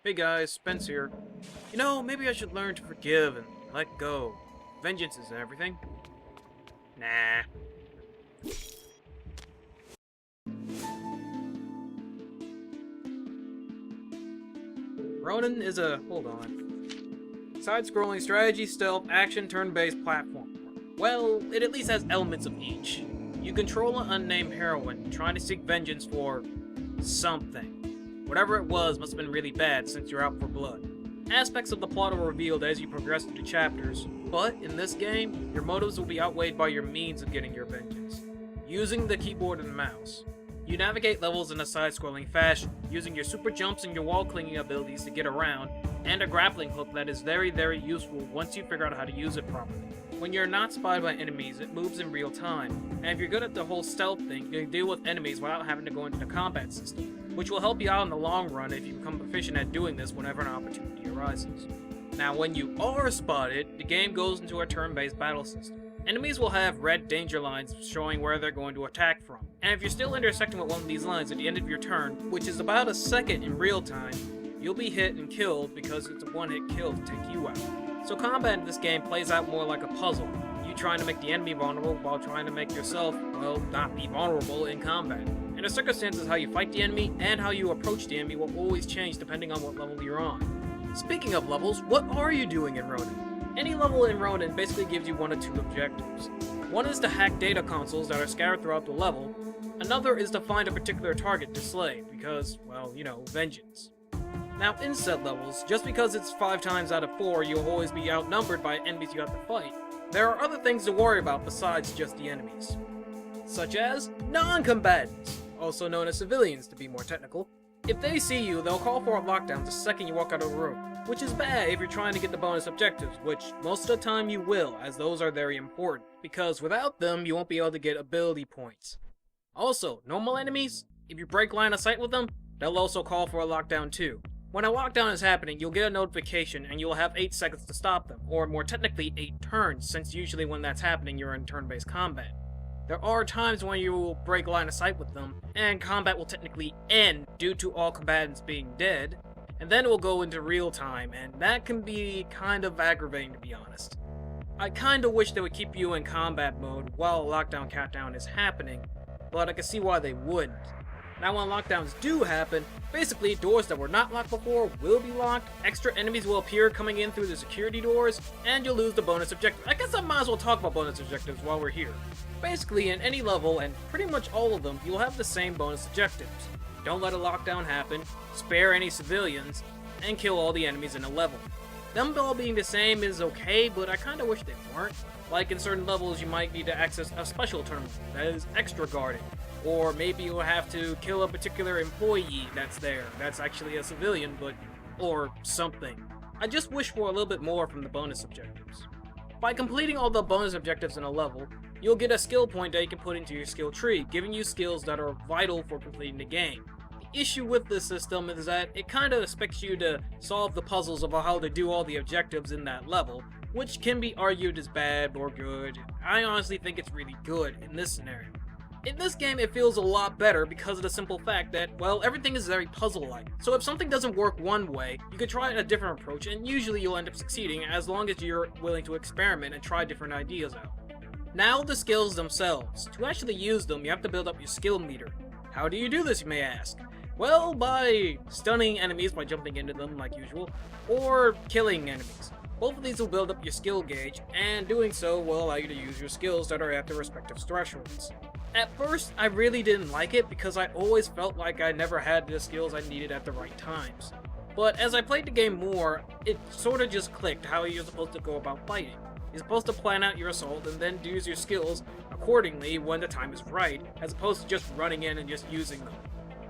Hey guys, Spence here. You know, maybe I should learn to forgive and let go. Vengeance is everything. Nah. Ronin is a, hold on, side-scrolling strategy, stealth, action, turn-based platform. Well, it at least has elements of each. You control an unnamed heroine trying to seek vengeance for something. Whatever it was must have been really bad since you're out for blood. Aspects of the plot are revealed as you progress through the chapters, but in this game, your motives will be outweighed by your means of getting your vengeance. Using the keyboard and mouse. You navigate levels in a side-scrolling fashion, using your super jumps and your wall-clinging abilities to get around, and a grappling hook that is very useful once you figure out how to use it properly. When you're not spotted by enemies, it moves in real time, and if you're good at the whole stealth thing, you can deal with enemies without having to go into the combat system, which will help you out in the long run if you become proficient at doing this whenever an opportunity arises. Now, when you are spotted, the game goes into a turn-based battle system. Enemies will have red danger lines showing where they're going to attack from, and if you're still intersecting with one of these lines at the end of your turn, which is about a second in real time, you'll be hit and killed because it's a one-hit kill to take you out. So combat in this game plays out more like a puzzle, you trying to make the enemy vulnerable while trying to make yourself, well, not be vulnerable in combat. And the circumstances how you fight the enemy and how you approach the enemy will always change depending on what level you're on. Speaking of levels, what are you doing in Ronin? Any level in Ronin basically gives you one of two objectives. One is to hack data consoles that are scattered throughout the level, another is to find a particular target to slay, because, well, you know, vengeance. Now, in said levels, just because it's 5 times out of 4 you'll always be outnumbered by enemies you have to fight, there are other things to worry about besides just the enemies. Such as non-combatants, also known as civilians to be more technical. If they see you, they'll call for a lockdown the second you walk out of the room, which is bad if you're trying to get the bonus objectives, which most of the time you will, as those are very important, because without them, you won't be able to get ability points. Also, normal enemies, if you break line of sight with them, they'll also call for a lockdown too. When a lockdown is happening, you'll get a notification and you'll have 8 seconds to stop them, or more technically 8 turns, since usually when that's happening you're in turn-based combat. There are times when you will break line of sight with them, and combat will technically end due to all combatants being dead, and then it will go into real time, and that can be kind of aggravating to be honest. I kinda wish they would keep you in combat mode while a lockdown countdown is happening, but I can see why they wouldn't. Now when lockdowns do happen, basically doors that were not locked before will be locked, extra enemies will appear coming in through the security doors, and you'll lose the bonus objective. I guess I might as well talk about bonus objectives while we're here. Basically, in any level, and pretty much all of them, you'll have the same bonus objectives. Don't let a lockdown happen, spare any civilians, and kill all the enemies in a level. Them all being the same is okay, but I kinda wish they weren't. Like in certain levels, you might need to access a special terminal that is extra guarded. Or maybe you'll have to kill a particular employee that's there. That's actually a civilian, but... or something. I just wish for a little bit more from the bonus objectives. By completing all the bonus objectives in a level, you'll get a skill point that you can put into your skill tree, giving you skills that are vital for completing the game. The issue with this system is that it kinda expects you to solve the puzzles of how to do all the objectives in that level, which can be argued as bad or good. I honestly think it's really good in this scenario. In this game, it feels a lot better because of the simple fact that, well, everything is very puzzle-like. So if something doesn't work one way, you could try a different approach, and usually you'll end up succeeding as long as you're willing to experiment and try different ideas out. Now the skills themselves. To actually use them, you have to build up your skill meter. How do you do this, you may ask? Well, by stunning enemies by jumping into them like usual, or killing enemies. Both of these will build up your skill gauge, and doing so will allow you to use your skills that are at their respective thresholds. At first, I really didn't like it because I always felt like I never had the skills I needed at the right times. But as I played the game more, it sorta just clicked how you're supposed to go about fighting. You're supposed to plan out your assault and then use your skills accordingly when the time is right, as opposed to just running in and just using them.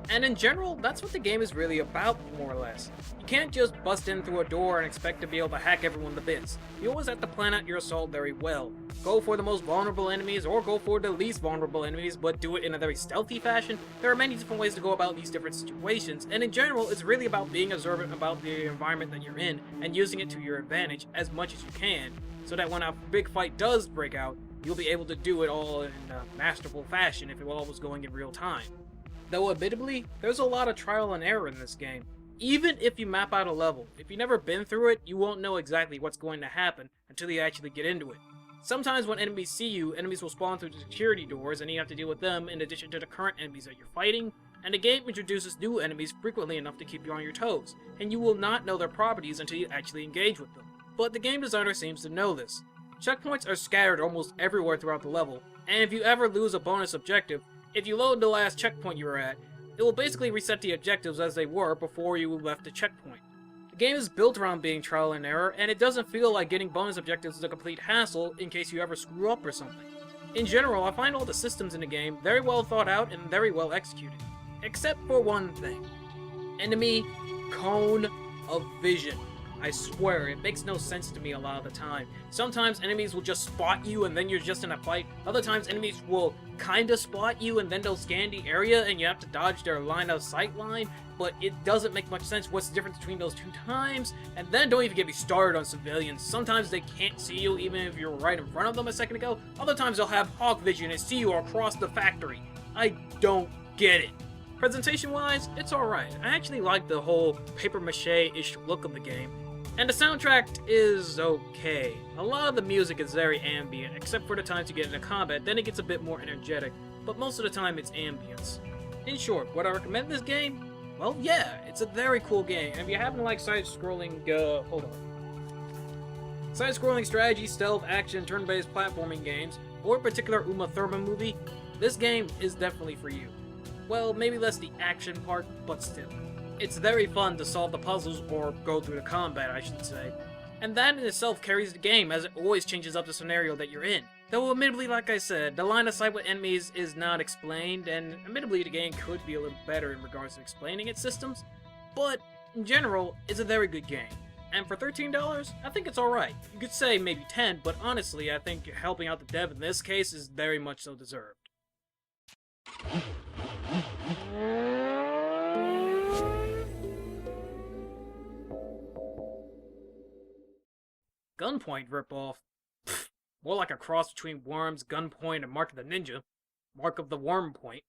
And in general, that's what the game is really about, more or less. You can't just bust in through a door and expect to be able to hack everyone to bits. You always have to plan out your assault very well. Go for the most vulnerable enemies, or go for the least vulnerable enemies, but do it in a very stealthy fashion. There are many different ways to go about these different situations, and in general, it's really about being observant about the environment that you're in, and using it to your advantage as much as you can, so that when a big fight does break out, you'll be able to do it all in a masterful fashion if it all was going in real time. Though admittedly, there's a lot of trial and error in this game. Even if you map out a level, if you've never been through it, you won't know exactly what's going to happen until you actually get into it. Sometimes when enemies see you, enemies will spawn through the security doors and you have to deal with them in addition to the current enemies that you're fighting, and the game introduces new enemies frequently enough to keep you on your toes, and you will not know their properties until you actually engage with them. But the game designer seems to know this. Checkpoints are scattered almost everywhere throughout the level, and if you ever lose a bonus objective, if you load the last checkpoint you were at, it will basically reset the objectives as they were before you left the checkpoint. The game is built around being trial and error, and it doesn't feel like getting bonus objectives is a complete hassle in case you ever screw up or something. In general, I find all the systems in the game very well thought out and very well executed. Except for one thing. Enemy cone of vision. I swear, it makes no sense to me a lot of the time. Sometimes enemies will just spot you and then you're just in a fight. Other times enemies will kinda spot you and then they'll scan the area and you have to dodge their line of sight line, but it doesn't make much sense. What's the difference between those two times? And then don't even get me started on civilians. Sometimes they can't see you even if you're right in front of them a second ago. Other times they'll have hawk vision and see you across the factory. I don't get it. Presentation-wise, it's alright. I actually like the whole paper mache-ish look of the game. And the soundtrack is okay. A lot of the music is very ambient, except for the times you get into combat, then it gets a bit more energetic, but most of the time it's ambience. In short, would I recommend this game? Well, yeah, it's a very cool game, and if you happen to like side-scrolling, side-scrolling strategy, stealth, action, turn-based platforming games, or a particular Uma Thurman movie, this game is definitely for you. Well, maybe less the action part, but still. It's very fun to solve the puzzles, or go through the combat, I should say. And that in itself carries the game, as it always changes up the scenario that you're in. Though admittedly, like I said, the line of sight with enemies is not explained, and admittedly the game could be a little better in regards to explaining its systems, but in general, it's a very good game. And for $13, I think it's alright. You could say maybe 10, but honestly, I think helping out the dev in this case is very much so deserved. Gunpoint ripoff? Pfft, more like a cross between Worms, Gunpoint, and Mark of the Ninja. Mark of the Worm Point.